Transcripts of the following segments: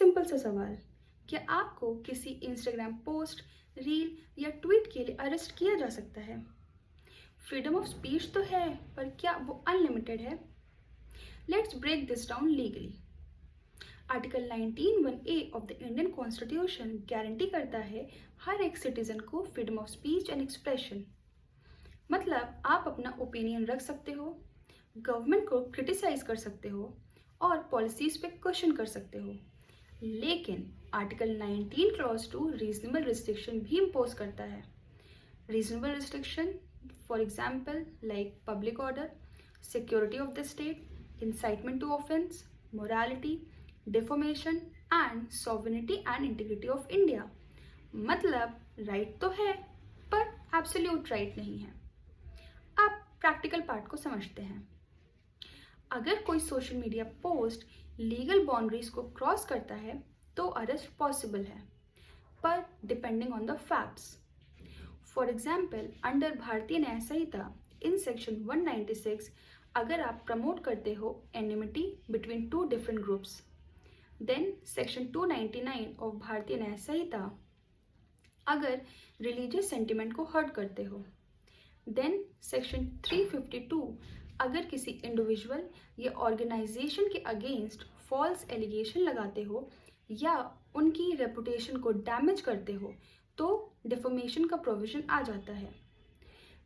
Simple सा सवाल, क्या आपको किसी इंस्टाग्राम पोस्ट, रील या ट्वीट के लिए अरेस्ट किया जा सकता है? फ्रीडम ऑफ स्पीच तो है, पर क्या वो अनलिमिटेड है? Let's break this down legally. Article 19(1)(a of the Indian constitution guarantee करता है हर एक सिटीजन को freedom of speech and expression. मतलब आप अपना ओपिनियन रख सकते हो, गवर्नमेंट को क्रिटिसाइज कर सकते हो और पॉलिसीज पे क्वेश्चन कर सकते हो। लेकिन आर्टिकल 19 क्लॉज 2 रीजनेबल रिस्ट्रिक्शन भी इम्पोज करता है। Reasonable restriction for example like public order, security of the state, incitement to offense, morality, defamation and sovereignty and integrity of India। मतलब राइट तो है पर एब्सोल्यूट राइट नहीं है। अब प्रैक्टिकल पार्ट को समझते हैं। अगर कोई social media post legal boundaries को क्रॉस करता है तो अरेस्ट पॉसिबल है, पर depending on the facts. For example under भारतीय न्याय संहिता इन सेक्शन 196 अगर आप प्रमोट करते हो enmity between two different groups, then section 299 of Bharatiya Nyaya संहिता अगर रिलीजियस सेंटिमेंट को हर्ट करते हो, देन सेक्शन 352 अगर किसी इंडिविजुअल या ऑर्गेनाइजेशन के अगेंस्ट फॉल्स एलिगेशन लगाते हो या उनकी रेपुटेशन को डैमेज करते हो तो डिफेमेशन का प्रोविजन आ जाता है।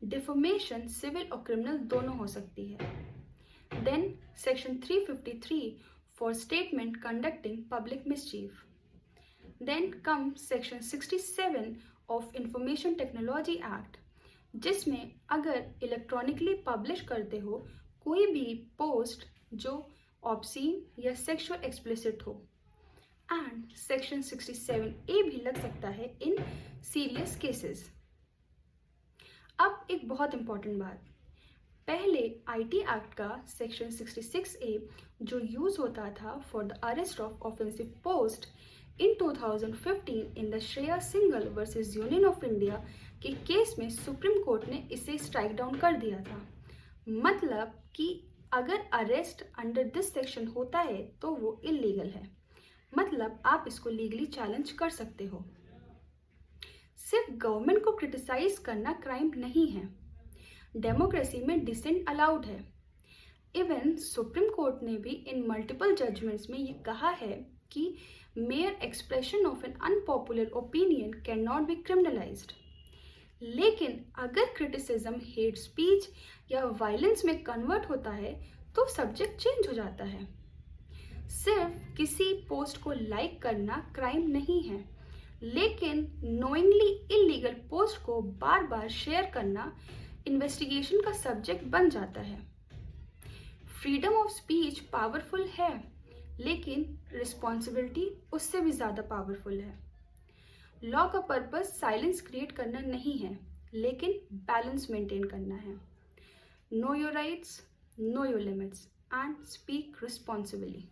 डिफेमेशन सिविल और क्रिमिनल दोनों हो सकती है। Then section 353 for statement conducting public mischief. Then come section 67 of information technology act, जिसमें अगर इलेक्ट्रॉनिकली पब्लिश करते हो कोई भी पोस्ट जो ऑब्सीन या सेक्सुअल एक्सप्लिसिट हो, एंड सेक्शन 67A भी लग सकता है इन सीरियस केसेस। अब एक बहुत इंपॉर्टेंट बात, पहले आईटी एक्ट का सेक्शन 66A जो यूज होता था for the arrest of offensive post in 2015 in the Shreya Singhal versus union of India के केस में सुप्रीम कोर्ट ने इसे स्ट्राइक डाउन कर दिया था। मतलब कि अगर अरेस्ट अंडर दिस सेक्शन होता है तो वो इलीगल है, मतलब आप इसको लीगली चैलेंज कर सकते हो। सिर्फ गवर्नमेंट को क्रिटिसाइज करना क्राइम नहीं है, डेमोक्रेसी में डिसेंट अलाउड है। इवन सुप्रीम कोर्ट ने भी इन मल्टीपल जजमेंट्स में ये कहा है कि mere expression of an unpopular opinion can not be criminalised. लेकिन अगर क्रिटिसिज्म हेट स्पीच या वायलेंस में कन्वर्ट होता है तो सब्जेक्ट चेंज हो जाता है। सिर्फ किसी पोस्ट को लाइक करना क्राइम नहीं है, लेकिन नोइंगली इलीगल पोस्ट को बार बार शेयर करना इन्वेस्टिगेशन का सब्जेक्ट बन जाता है। फ्रीडम ऑफ स्पीच पावरफुल है, लेकिन रिस्पॉन्सिबिलिटी उससे भी ज़्यादा पावरफुल है। लॉ का पर्पस साइलेंस क्रिएट करना नहीं है, लेकिन बैलेंस मेंटेन करना है। Know your rights, know your limits and speak responsibly.